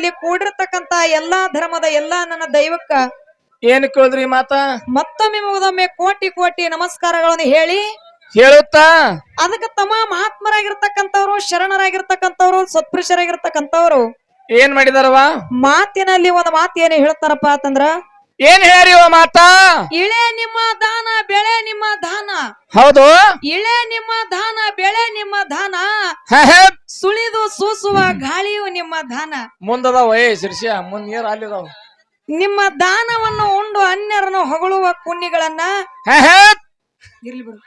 ಇಲ್ಲಿ ಕೂಡಿರ್ತಕ್ಕಂತ ಎಲ್ಲಾ ಧರ್ಮದ ಎಲ್ಲಾ ನನ್ನ ದೈವಕ್ಕ ಏನ್ ಕೇಳಿದ್ರಿ ಮಾತಾ ಮತ್ತೊಮ್ಮೆ ಮುಗಿದೊಮ್ಮೆ ಕೋಟಿ ಕೋಟಿ ನಮಸ್ಕಾರಗಳನ್ನು ಹೇಳಿ ಹೇಳುತ್ತಾ ಅದಕ್ಕೆ ತಮ್ಮ ಮಹಾತ್ಮರಾಗಿರ್ತಕ್ಕಂಥವ್ರು ಶರಣರಾಗಿರ್ತಕ್ಕಂಥವ್ರು ಸತ್ಪುರುಷರಾಗಿರ್ತಕ್ಕಂಥವ್ರು ಏನ್ ಮಾಡಿದಾರವ ಮಾತಿನಲ್ಲಿ ಒಂದು ಮಾತು ಏನು ಹೇಳ್ತಾರಪ್ಪ ಅಂತಂದ್ರ ಏನ್ ಹೇಳ್ರಿ ಮಾತಾ ಇಳೆ ನಿಮ್ಮ ದಾನ ಬೆಳೆ ನಿಮ್ಮ ದಾನ ಹೌದು ಇಳೆ ನಿಮ್ಮ ದಾನ ಬೆಳೆ ನಿಮ್ಮ ದಾನ ಸುಳಿದು ಸೂಸುವ ಗಾಳಿಯು ನಿಮ್ಮ ದಾನ ಮುಂದದಾವ ಶಿರ್ಷಿಯ ಮುಂದ್ ನೀರ್ ಅಲ್ಲಿದಾವ ನಿಮ್ಮ ದಾನವನ್ನು ಉಂಡು ಅನ್ಯರನ್ನು ಹೊಗಳುವ ಕುನ್ನಿಗಳನ್ನ ಇರ್ಲಿ ಬಿಡು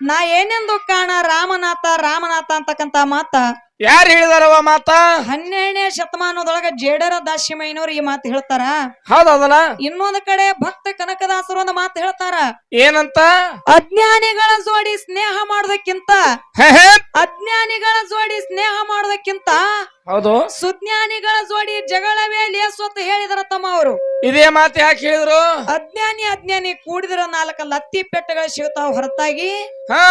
ನಾ ಏನೆಂದು ಕಾಣ ರಾಮನಾಥ ರಾಮನಾಥ ಅಂತಕ್ಕಂತ ಮಾತ ಯಾರು ಹೇಳಿದಾರವ ಮಾತಾ 12ನೇ ಶತಮಾನದೊಳಗ ಜೇಡರ ದಾಸಿಮಯ್ಯನವ್ರು ಈ ಮಾತು ಹೇಳ್ತಾರ ಹೌದಲ್ಲ ಇನ್ನೊಂದು ಕಡೆ ಭಕ್ತ ಕನಕದಾಸರು ಒಂದು ಮಾತು ಹೇಳ್ತಾರ ಏನಂತ ಅಜ್ಞಾನಿಗಳ ಜೋಡಿ ಸ್ನೇಹ ಮಾಡೋದಕ್ಕಿಂತ ಅಜ್ಞಾನಿಗಳ ಜೋಡಿ ಸ್ನೇಹ ಮಾಡೋದಕ್ಕಿಂತ ಹೌದು ಸುಜ್ಞಾನಿಗಳ ಜೋಡಿ ಜಗಳವೇ ಲೇಸೊತ್ತು ಹೇಳಿದಾರ ತಮ್ಮ ಅವರು ಇದೇ ಮಾತು ಯಾಕೆ ಹೇಳಿದ್ರು ಅಜ್ಞಾನಿ ಕೂಡಿದ್ರ 4 ಲತ್ತಿ ಪೆಟ್ಟಗಳು ಸಿಗ್ತಾವ ಹೊರತಾಗಿ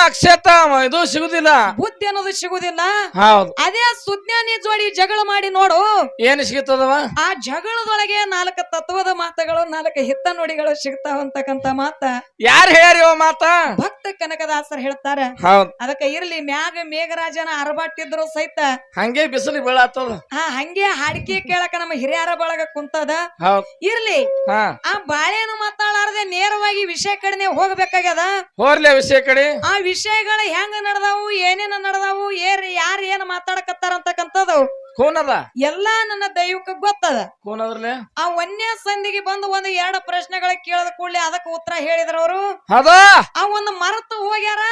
ಅಕ್ಷತ ಇದು ಸಿಗುದಿಲ್ಲ ಬುದ್ಧಿ ಅನ್ನೋದು ಸಿಗುದಿಲ್ಲ ಹೌದು ಅದೇ ಸುಜ್ಞಾನಿ ಜೋಡಿ ಜಗಳ ಮಾಡಿ ನೋಡು ಏನ್ ಸಿಗುತ್ತದವ ಆ ಜಗಳದೊಳಗೆ 4 ತತ್ವದ ಮಾತುಗಳು 4 ಹಿತ್ತ ನುಡಿಗಳು ಸಿಗ್ತಾವ ಅಂತಕ್ಕಂತ ಮಾತ ಯಾರು ಹೇಳ್ಯಾರಿ ಮಾತಾ ಭಕ್ತ ಕನಕದಾಸರು ಹೇಳ್ತಾರ ಹೌದು ಅದಕ್ಕೆ ಇರ್ಲಿ ಮ್ಯಾಗ ಮೇಘರಾಜನ ಅರಬಾಟಿದ್ರು ಸಹಿತ ಹಂಗೆ ಬಿಸಿಲು ಬೀಳತ್ತದ ಹಂಗೆ ಹಾಡಿಕೆ ಕೇಳಕ ನಮ್ಮ ಹಿರಿಯರ ಬಳಗ ಕುಂತದ ಇರ್ಲಿ ಆ ಬಾಳೆನು ಮಾತಾಡಾರದೆ ನೇರವಾಗಿ ವಿಷಯ ಕಡೆ ಹೋಗ್ಬೇಕಾಗ್ಯದ ಹೋರ್ಲಿ ವಿಷಯ ಕಡೆ ಆ ವಿಷಯಗಳು ಹೆಂಗ ನಡೆದಾವು ಏನೇನ ನಡೆದಾವು ಯಾರು ಏನ್ ಮಾತಾಡಕತ್ತಾರ ಅಂತಕ್ಕಂಥದ್ದು ಕೋನದ ಎಲ್ಲಾ ನನ್ನ ದೈವಕ್ಕೆ ಗೊತ್ತದ ಕೋನದ್ರಲೆ ಆ ಒಂದೇ ಸಂಧಿಗೆ ಬಂದು 1-2 ಪ್ರಶ್ನೆಗಳ ಕೇಳದ ಕೂಡಲೇ ಅದಕ್ಕೆ ಉತ್ತರ ಹೇಳಿದ್ರ ಅವರು ಆ ಒಂದು ಮರೆತು ಹೋಗ್ಯಾರ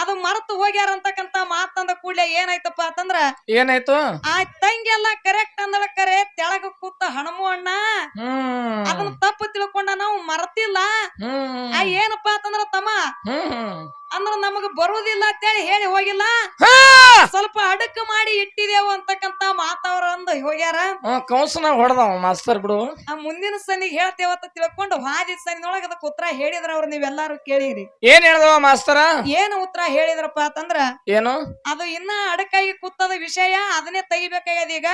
ಅದು ಮರೆತು ಹೋಗ್ಯಾರ ಅಂತಕ್ಕಂತ ಮಾತಂದ ಕೂಡಲೇ ಏನಾಯ್ತಪ್ಪ ಅಂತಂದ್ರ ಏನಾಯ್ತು ಆ ತಂಗಿ ಎಲ್ಲಾ ಕರೆಕ್ಟ್ ಅಂದಳ ಕರೆ ತೆಳಗ ಕೂತ ಹಣಮು ಅಣ್ಣ ಅದನ್ನ ತಪ್ಪು ತಿಳ್ಕೊಂಡ ನಾವು ಮರ್ತಿಲ್ಲ ಆ ಏನಪ್ಪಾ ಅಂತಂದ್ರ ತಮ್ಮ ಅಂದ್ರ ನಮಗ ಬರುವುದಿಲ್ಲ ಅಂತೇಳಿ ಹೇಳಿ ಹೋಗಿಲ್ಲ ಸ್ವಲ್ಪ ಅಡಕ ಮಾಡಿ ಇಟ್ಟಿದೇವು ಅಂತಕ್ಕಂತ ಮಾತವ್ರ ಅಂದ ಹೋಗ್ಯಾರ ಕೌನ್ಸನ ಹೊಡೆದವ ಮಾಸ್ತರ್ ಬಿಡು ಆ ಮುಂದಿನ ಸನಿಗೆ ಹೇಳ್ತೇವತ್ತ ತಿಳ್ಕೊಂಡು ಹಾದಿ ಸನಿನೊಳಗ ಅದಕ್ಕೆ ಉತ್ತರ ಹೇಳಿದ್ರ ಅವ್ರು ನೀವೆಲ್ಲಾರು ಕೇಳಿರಿ ಏನ್ ಹೇಳ್ದವ ಮಾಸ್ತರ ಏನು ಉತ್ತರ ಹೇಳಿದ್ರಪ್ಪ ಅಂತಂದ್ರ ಏನು ಅದು ಇನ್ನ ಅಡಕಾಗಿ ಕೂತದ ವಿಷಯ ಅದನ್ನೇ ತೆಗಿಬೇಕಾಗ್ಯದ ಈಗ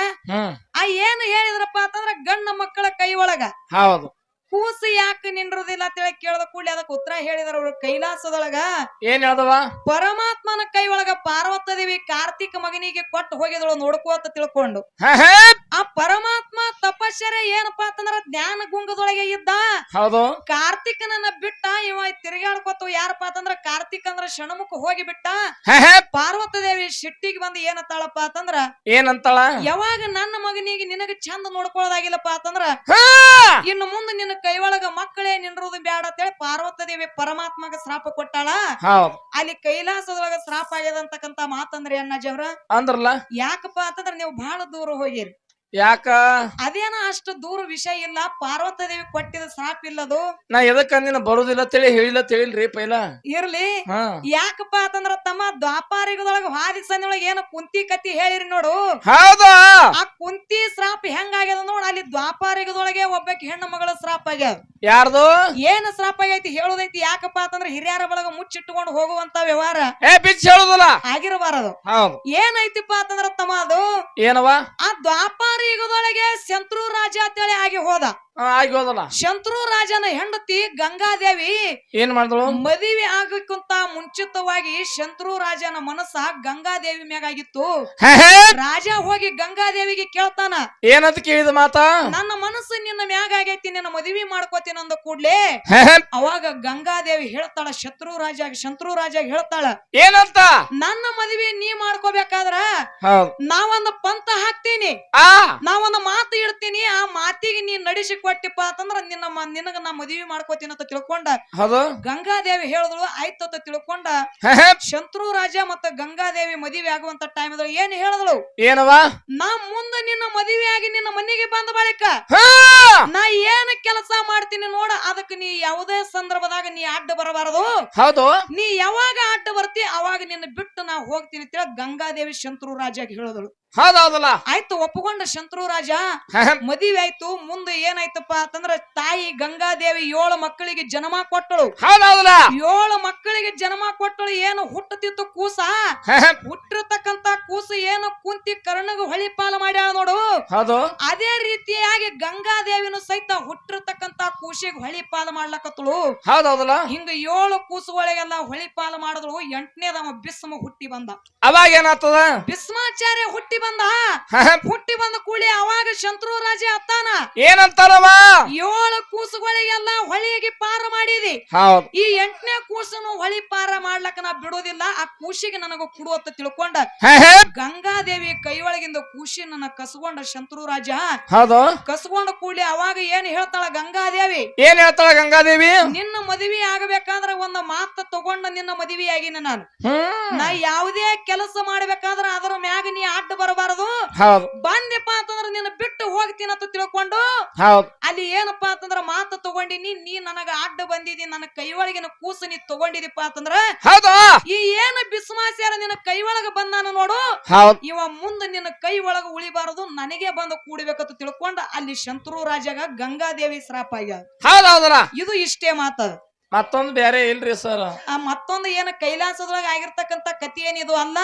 ಆ ಏನು ಹೇಳಿದ್ರಪ್ಪ ಅಂತಂದ್ರ ಗಂಡ ಮಕ್ಕಳ ಕೈ ಒಳಗ ಹೌದು ಕೂಸು ಯಾಕೆ ನಿಂದ್ರುದಿಲ್ಲ ಅಂತ ಹೇಳಿ ಕೇಳದ ಕೂಡಲೇ ಅದಕ್ಕೆ ಉತ್ತರ ಹೇಳಿದ್ರ ಅವ್ರು ಕೈಲಾಸದೊಳಗ ಏನ್ ಹೇಳ್ದವ ಪರಮಾತ್ಮನ ಕೈ ಒಳಗ ಪಾರ್ವತ ದೇವಿ ಕಾರ್ತಿಕ ಮಗನಿಗೆ ಕೊಟ್ಟು ಹೋಗಿದಳು ನೋಡ್ಕೋತ ತಿಳ್ಕೊಂಡು ಆ ಪರಮಾತ್ಮ ತಪಶ್ಚರ್ಯ ಏನಪ್ಪಾ ಅಂತಂದ್ರ ಜ್ಞಾನ ಗುಂಗದೊಳಗೆ ಇದ್ದ ಹೌದು ಕಾರ್ತಿಕನನ್ನ ಬಿಟ್ಟ ಇವ ತಿರುಗಾಡ್ಕೋತ ಯಾರಪ್ಪ ಅಂತಂದ್ರ ಕಾರ್ತಿಕ್ ಅಂದ್ರ ಷಣ್ಮುಖ ಹೋಗಿ ಬಿಟ್ಟ ಪಾರ್ವತ ದೇವಿ ಸಿಟ್ಟಿಗೆ ಬಂದು ಏನಂತಾಳಪ್ಪ ಅಂತಂದ್ರ ಏನಂತಾಳ ಯಾವಾಗ ನನ್ನ ಮಗನಿಗೆ ನಿನಗ ಚಂದ ನೋಡ್ಕೊಳ್ಳೋದಾಗಿಲ್ಲಪ್ಪ ಅಂತಂದ್ರ ಇನ್ನು ಮುಂದೆ ನಿನ್ನ ಕೈ ಒಳಗ ಮಕ್ಕಳೇ ನಿಂದ್ರುದು ಬ್ಯಾಡ ಅಂತೇಳಿ ಪಾರ್ವತ ದೇವಿ ಪರಮಾತ್ಮಗ ಶ್ರಾಪ ಕೊಟ್ಟಾಳ ಅಲ್ಲಿ ಕೈಲಾಸದೊಳಗ ಶ್ರಾಪ ಆಗ್ಯದಂತಕ್ಕಂತ ಮಾತಂದ್ರಿ ಅಣ್ಣಾಜವ್ರ ಅಂದ್ರಲ್ಲ ಯಾಕಪ್ಪ ಅಂತಂದ್ರ ನೀವು ಬಹಳ ದೂರ ಹೋಗಿರಿ ಯಾಕ ಅದೇನ ಅಷ್ಟು ದೂರ ವಿಷಯ ಇಲ್ಲ ಪಾರ್ವತ ದೇವಿ ಕೊಟ್ಟಿದ ಶ್ರಾಪ ಇಲ್ಲದು ನಾ ಎದಕ್ಕ ಅಂದಿನ ಬರುದಿಲ್ಲ ತಿಳಿ ಹೇಳಿಲ್ಲ ತಿಳಿಲ್ರಿ ಪೈಲ ಇರ್ಲಿ ಯಾಕಪ್ಪ ಅಂತಂದ್ರ ತಮ್ಮ ದ್ವಾಪಾರಿಗದೊಳಗ ಹಾದಿ ಸಂದಿಯೊಳಗ ಏನು ಕುಂತಿ ಕತಿ ಹೇಳಿರಿ ನೋಡು ಹೌದು ಆ ಕುಂತಿ ಶ್ರಾಪ ಹೆಂಗಾಗ್ಯದ ನೋಡ ಅಲ್ಲಿ ದ್ವಾಪಾರಿಗದೊಳಗೆ ಒಬ್ಬಕ್ಕೆ ಹೆಣ್ಣು ಮಗಳ ಶ್ರಾಪ ಆಗ್ಯಾದ ಯಾರ್ದು ಏನ್ ಶ್ರಾಪ ಆಗೈತಿ ಹೇಳುದೈತಿ ಯಾಕಪ್ಪ ಅಂತಂದ್ರ ಹಿರಿಯರ ಬಳಗ ಮುಚ್ಚಿಟ್ಟುಕೊಂಡು ಹೋಗುವಂತ ವ್ಯವಹಾರ ಬಿಚ್ಚ ಹೇಳುದಿಲ್ಲ ಆಗಿರಬಾರದು ಏನೈತಿಪ್ಪ ಅಂತಂದ್ರ ತಮ್ಮ ಅದು ಏನವ ಆ ದ್ವಾಪಾರಿಗದೊಳಗೆ ಶಂತ್ರು ರಾಜ ಅಂತೇಳಿ ಆಗಿ ಹೋದ ಆಗಿ ಹೋದಲ್ಲ ಶಂತ್ರು ರಾಜನ ಹೆಂಡತಿ ಗಂಗಾದೇವಿ ಏನ್ ಮಾಡಿದಳು ಮದುವೆ ಆಗಕ್ಕಿಂತ ಮುಂಚಿತವಾಗಿ ಶಂತ್ರು ರಾಜನ ಮನಸ್ಸ ಗಂಗಾದೇವಿ ಮ್ಯಾಗಾಗಿತ್ತು ರಾಜ ಹೋಗಿ ಗಂಗಾದೇವಿಗೆ ಕೇಳ್ತಾನ ಏನಂತ ಕೇಳಿದ ಮಾತಾ ನನ್ನ ಮನಸ್ಸು ನಿನ್ನ ಮ್ಯಾಗ ಆಗೈತಿ ನಿನ್ನ ಮದುವೆ ಮಾಡ್ಕೋತೀನಿ ಅಂದ ಕೂಡ್ಲೆ ಅವಾಗ ಗಂಗಾದೇವಿ ಹೇಳ್ತಾಳ ಶಂತ್ರು ರಾಜ ಹೇಳ್ತಾಳ ಏನಂತ ನನ್ನ ಮದುವೆ ನೀ ಮಾಡ್ಕೋಬೇಕಾದ್ರ ನಾವೊಂದು ಪಂಥ ಹಾಕ್ತೀನಿ ನಾವೊಂದು ಮಾತು ಇಡ್ತೀನಿ ಆ ಮಾತಿಗೆ ನೀ ನಡೆಸಿ ಕೊಟ್ಟಿಪ್ಪ ಅಂತಂದ್ರ ನಿನಗ ನಾ ಮದುವೆ ಮಾಡ್ಕೋತೀನಿ ಅಂತ ತಿಳ್ಕೊಂಡ ಗಂಗಾದೇವಿ ಹೇಳಿದ್ರು ಆಯ್ತು ಅಂತ ತಿಳ್ಕೊಂಡ ಶಂತ್ರು ರಾಜ ಮತ್ತ ಗಂಗಾದೇವಿ ಮದುವೆ ಆಗುವಂತ ಟೈಮ್ ಏನ್ ಹೇಳಿದ್ರು ಏನವ ನಾ ಮುಂದೆ ನಿನ್ನ ಮದುವೆ ಆಗಿ ನಿನ್ನ ಮನೆಗೆ ಬಂದ ಬಳಿಕ ನಾ ಏನ್ ಕೆಲಸ ಮಾಡ್ತೀನಿ ನೋಡ ಅದಕ್ಕೆ ನೀ ಯಾವುದೇ ಸಂದರ್ಭದಾಗ ನೀ ಅಡ್ಡ ಬರಬಾರದು ಹೌದು ನೀ ಯಾವಾಗ ಅಡ್ಡ ಬರ್ತಿ ಅವಾಗ ನಿನ್ನ ಬಿಟ್ಟು ನಾ ಹೋಗ್ತೀನಿ ಅಂತ ಗಂಗಾದೇವಿ ಶಂತ್ರು ರಾಜಾಗಿ ಹೇಳಿದಳು ಹೌದೌದಲ್ಲ ಆಯ್ತು ಒಪ್ಪಕೊಂಡ ಶಂತ್ರು ರಾಜ ಮದುವೆ ಆಯ್ತು. ಮುಂದೆ ಏನಾಯ್ತಪ್ಪ ಅಂತಂದ್ರ ತಾಯಿ ಗಂಗಾದೇವಿ 7 ಮಕ್ಕಳಿಗೆ ಜನ್ಮ ಕೊಟ್ಟಳು. ಹೌದೌದಲ್ಲ 7 ಮಕ್ಕಳಿಗೆ ಜನ್ಮ ಕೊಟ್ಟಳು. ಏನು ಹುಟ್ಟುತ್ತಿತ್ತು ಕೂಸ, ಹುಟ್ಟಿರ್ತಕ್ಕಂತ ಕೂಸು ಏನು ಕುಂತಿ ಕರ್ಣಗ ಹೊಳಿ ಪಾಲ ಮಾಡ್ಯಾಳ ನೋಡು. ಹೌದು ಅದೇ ರೀತಿಯಾಗಿ ಗಂಗಾದೇವಿನು ಸಹಿತ ಹುಟ್ಟಿರ್ತಕ್ಕಂತ ಕೂಸಿಗೆ ಹೊಳಿ ಪಾಲ ಮಾಡ್ಲಕತ್ತಳು. ಹೌದೌದಲ್ಲ ಹಿಂಗ 7 ಕೂಸುಗಳಿಗೆಲ್ಲ ಹೊಳಿ ಪಾಲ ಮಾಡಿದ್ರು. 8ನೇದವ ಬಿಸ್ಮ ಹುಟ್ಟಿ ಬಂದ. ಅವಾಗ ಏನಾಗ್ತದ? ಭೀಷ್ಮಾಚಾರ್ಯ ಹುಟ್ಟಿ ಬಂದ. ಹುಟ್ಟಿ ಬಂದ ಕೂಡಲೇ ಅವಾಗ ಶಂತ್ರು ರಾಜ ಅತ್ತಾನ ಏನಂತಾರವ? 7 ಕೂಸುಗಳಿಗೆಲ್ಲ ಹೊಳಿಗೆ ಪಾರ ಮಾಡಿದಿ. ಹೌದು ಈ 8ನೇ ಕೂಸನು ಹೊಳಿ ಪಾರ ಮಾಡ್ಲಕ್ಕ ನಾ ಬಿಡೋದಿಲ್ಲ. ಆ ಕೂಸಿಗೆ ನನಗ ಕೊಡು ಅಂತ ತಿಳ್ಕೊಂಡ ಗಂಗಾದೇವಿ ಕೈ ಒಳಗಿಂದ ಕೂಸಿ ನನ್ನ ಕಸ್ಕೊಂಡ ಶಂತ್ರು ರಾಜ. ಹೌದು ಕಸ್ಕೊಂಡ ಕೂಡಲೇ ಅವಾಗ ಏನ್ ಹೇಳ್ತಾಳ ಗಂಗಾದೇವಿ? ಏನ್ ಹೇಳ್ತಾಳ ಗಂಗಾದೇವಿ? ನಿನ್ನ ಮದುವೆ ಆಗಬೇಕಾದ್ರ ಒಂದ ಮಾತ ತಗೊಂಡ ನಿನ್ನ ಮದುವೆ ಆಗಿನ ನಾನು. ನಾ ಯಾವುದೇ ಕೆಲಸ ಮಾಡ್ಬೇಕಾದ್ರ ಅದರ ಮ್ಯಾಗ ನೀ ಅಡ್ಡ ಬರಬಾರದು. ಹೌದು ಬಂದೆಪ್ಪ ಅಂತಂದ್ರ ನಿನ್ನ ಬಿಟ್ಟು ಹೋಗ್ತೀನಿ ಅಂತ ತಿಳ್ಕೊಂಡು ಹೌದು ಅಲ್ಲಿ ಏನಪ್ಪಾ ಅಂತಂದ್ರ ಮಾತು ತಗೊಂಡಿನಿ. ನೀ ನನಗ ಅಡ್ಡ ಬಂದಿದಿ, ನನ್ನ ಕೈ ಒಳಗಿನ ಕೂಸು ನೀ ತಗೊಂಡಿದಿಪ್ಪ ಅಂತಂದ್ರ ಹೌದು ಈ ಏನ ಭೀಷ್ಮಾಚಾರ್ಯ ನಿನ್ನ ಕೈ ಒಳಗ ಬಂದಾನ ನೋಡು, ಹೌದು ಇವ ಮುಂದೆ ನಿನ್ನ ಕೈ ಒಳಗ ಉಳಿಬಾರದು, ನನಗೆ ಬಂದು ಕೂಡಬೇಕಂತ ತಿಳ್ಕೊಂಡ ಅಲ್ಲಿ ಶಂತ್ರು ರಾಜಾಗ ಗಂಗಾದೇವಿ ಶ್ರಾಪ ಆಗ್ಯಾದ. ಹೌದೌದಲ್ಲ ಇದು ಇಷ್ಟೇ ಮಾತದ. ಮತ್ತೊಂದು ಬೇರೆ ಇಲ್ರಿ ಸರ್. ಆ ಮತ್ತೊಂದು ಏನ ಕೈಲಾಸದೊಳಗ ಆಗಿರ್ತಕ್ಕಂತ ಕಥೆ ಏನಿದು ಅಲ್ಲ,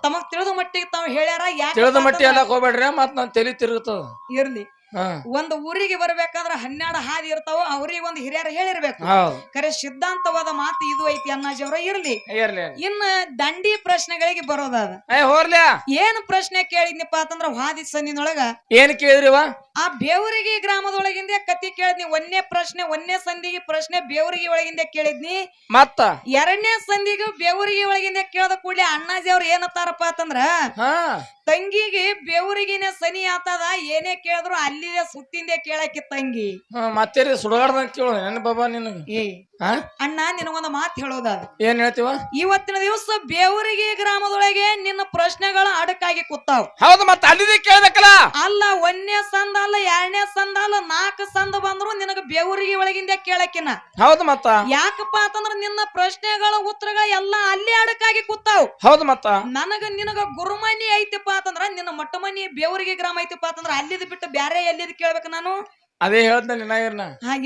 ತಮಗ್ ತಿಳಿದ ಮಟ್ಟಿಗೆ ತಾವ್ ಹೇಳ್ಯಾರ. ಯಾಕೆ ತಿಳಿದ ಮಟ್ಟಿ ಎಲ್ಲ ಹೋಗ್ಬೇಡ್ರಿ, ಮತ್ ನನ್ ತಲೆ ತಿರುಗುತ್ತದ. ಇರ್ಲಿ, ಒಂದು ಊರಿಗೆ ಬರ್ಬೇಕಾದ್ರ 12 ಹಾದಿ ಇರ್ತಾವ. ಅವ್ರಿಗೆ ಒಂದು ಹಿರಿಯರು ಹೇಳಿರ್ಬೇಕು. ಖರೆ ಸಿದ್ಧಾಂತವಾದ ಮಾತು ಇದು ಐತಿ ಅಣ್ಣಾಜಿಯವ್ರ. ಇರ್ಲಿ, ಇನ್ನ ದಂಡಿ ಪ್ರಶ್ನೆಗಳಿಗೆ ಬರೋದಾದ. ಏನು ಪ್ರಶ್ನೆ ಕೇಳಿದ್ನಿಪ್ಪ ಅಂತಂದ್ರ ಹಾದಿ ಸಂದಿನೊಳಗ ಏನ್ ಕೇಳಿದ್ರಿವ? ಆ ಬೇವರಿಗೆ ಗ್ರಾಮದೊಳಗಿಂದ ಕತಿ ಕೇಳಿದ್ನಿ. 1ನೇ ಪ್ರಶ್ನೆ 1ನೇ ಸಂದಿಗೆ ಪ್ರಶ್ನೆ ಬೇವರಿಗೆ ಒಳಗಿಂದ ಕೇಳಿದ್ನಿ. ಮತ್ತ 2ನೇ ಸಂದಿಗೂ ಬೇವರಿಗೆ ಒಳಗಿಂದ ಕೇಳದ ಕೂಡಲೇ ಅಣ್ಣಾಜಿ ಅವ್ರು ಏನತ್ತಾರಪ್ಪ ಅಂತಂದ್ರ, ತಂಗಿಗೆ ಬೇವರಿಗಿನ ಸನಿ ಆತದ, ಏನೇ ಕೇಳಿದ್ರು ಅಲ್ಲಿದೆ ಸುತ್ತಿಂದೆ ಕೇಳಕ್ಕೆ ತಂಗಿ. ಮತ್ತೆ ಸುಡಗಾಡ್ದಂಗ ಕೇಳು ನೆನ ಬಾಬಾ ನಿನಗ. ಅಣ್ಣ ನಿನಗೊಂದು ಮಾತು ಹೇಳೋದಾದ. ಏನ್ ಹೇಳ್ತೀವ? ಇವತ್ತಿನ ದಿವಸ ಬೇವರಿಗೆ ಗ್ರಾಮದೊಳಗೆ ನಿನ್ನ ಪ್ರಶ್ನೆಗಳ ಅಡಕಾಗಿ ಕೂತಾವ್. ಹೌದು, ಮತ್ತೆ ಅಲ್ಲಿದೆ ಕೇಳ್ಬೇಕಲ್ಲ. ಅಲ್ಲ 1ನೇ ಸಂದ ಅಲ್ಲ 2ನೇ ಸಂದ ಅಲ್ಲ 4 ಸಂದ ಬಂದ್ರು ನಿನಗ ಬೇವರಿಗೆ ಒಳಗಿಂದ ಕೇಳಕ್ಕಿನ. ಹೌದು, ಮತ್ತ ಯಾಕಪ್ಪ ಅಂತಂದ್ರ ನಿನ್ನ ಪ್ರಶ್ನೆಗಳ ಉತ್ತರಗಳ ಎಲ್ಲ ಅಲ್ಲೇ ಅಡಕಾಗಿ ಕೂತಾವ್. ಹೌದು, ಮತ್ತ ನನಗ ನಿನಗ ಗುರುಮನಿ ಐತಿಪ್ಪ ಅಂತಂದ್ರ ನಿನ್ನ ಮೊಟ್ಟ ಮನಿ ಬೇವರಿಗೆ ಗ್ರಾಮ ಐತಿಪ್ಪ ಅಂತಂದ್ರ ಅಲ್ಲಿದ್ ಬಿಟ್ಟು ಬ್ಯಾರೆ ಎಲ್ಲಿದ್ ಕೇಳ್ಬೇಕು ನಾನು? ಅದೇ ಹೇಳ್ದ ನಿನ್ನ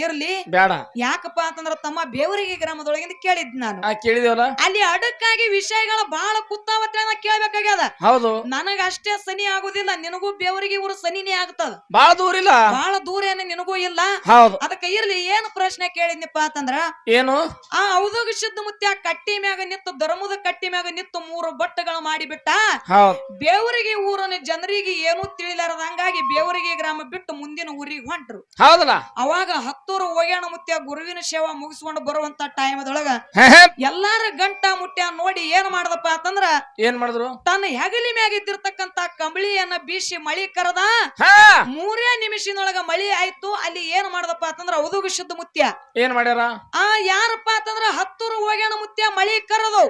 ಇರ್ಲಿ ಬೇಡ. ಯಾಕಪ್ಪ ಅಂತಂದ್ರ ತಮ್ಮ ಬೇವರಿಗೆ ಗ್ರಾಮದೊಳಗಿಂದ ಕೇಳಿದ್ ನಾನು. ಕೇಳಿದೇವಲ್ಲ, ಅಲ್ಲಿ ಅಡಕ್ಕಾಗಿ ವಿಷಯಗಳು ಬಹಳ ಕುತ್ತಾವತ್ತ ಕೇಳ್ಬೇಕಾಗ್ಯದ. ಹೌದು, ನನಗ ಅಷ್ಟೇ ಸನಿ ಆಗುದಿಲ್ಲ, ನಿನಗೂ ಬೇವರಿಗೆ ಊರು ಸನಿನೇ ಆಗ್ತದ. ಬಹಳ ದೂರ ಇಲ್ಲ, ಬಹಳ ದೂರ ಏನ ನಿನಗೂ ಇಲ್ಲ. ಹೌದು, ಅದಕ್ಕೆ ಇರ್ಲಿ, ಏನು ಪ್ರಶ್ನೆ ಕೇಳಿದ್ನಿಪ್ಪ ಅಂತಂದ್ರ ಏನು? ಆ ಔದೋಗ ಸಿದ್ಧ ಮುತ್ಯ ಕಟ್ಟಿ ಮ್ಯಾಗ ನಿತ್ತು, ಧರ್ಮದ ಕಟ್ಟಿ ಮ್ಯಾಗ ನಿತ್ತು 3 ಬಟ್ಟಗಳು ಮಾಡಿಬಿಟ್ಟ. ಬೇವರಿಗೆ ಊರನ ಜನರಿಗೆ ಏನು ತಿಳಿಲಾರದಂಗಾಗಿ ಬೇವರಿಗೆ ಗ್ರಾಮ ಬಿಟ್ಟು ಮುಂದಿನ ಊರಿಗೆ ಹೊಂಟ್ರು. ಹೌದಲ್ಲ, ಅವಾಗ 10 ಹೋಗ್ಯಾಣ ಮುತ್ಯ ಗುರುವಿನ ಸೇವಾ ಮುಗಿಸ್ಕೊಂಡು ಬರುವಂತ ಟೈಮದೊಳಗ ಎಲ್ಲಾರ ಗಂಟ ಮುಟ್ಯ ನೋಡಿ ಏನ್ ಮಾಡದಪ್ಪ ಅಂತಂದ್ರ, ಏನ್ ಮಾಡಿದ್ರು? ತನ್ನ ಹೆಗಲಿ ಮ್ಯಾಗ ಇದ್ದಿರ್ತಕ್ಕಂತ ಕಂಬಳಿಯನ್ನ ಬೀಸಿ ಮಳಿ ಕರದ 3 ನಿಮಿಷದೊಳಗ ಮಳಿ ಆಯ್ತು. ಅಲ್ಲಿ ಏನ್ ಮಾಡದಪ್ಪ ಅಂತಂದ್ರ ಔದೋಗ ಸಿದ್ಧ ಮುತ್ಯ ಏನ್ ಮಾಡ್ಯಾರ? ಯಾರಪ್ಪ ಅಂತಂದ್ರ 10 ಹೋಗ್ಯಾಣ ಮುತ್ಯ ಮಳಿ ಕರದು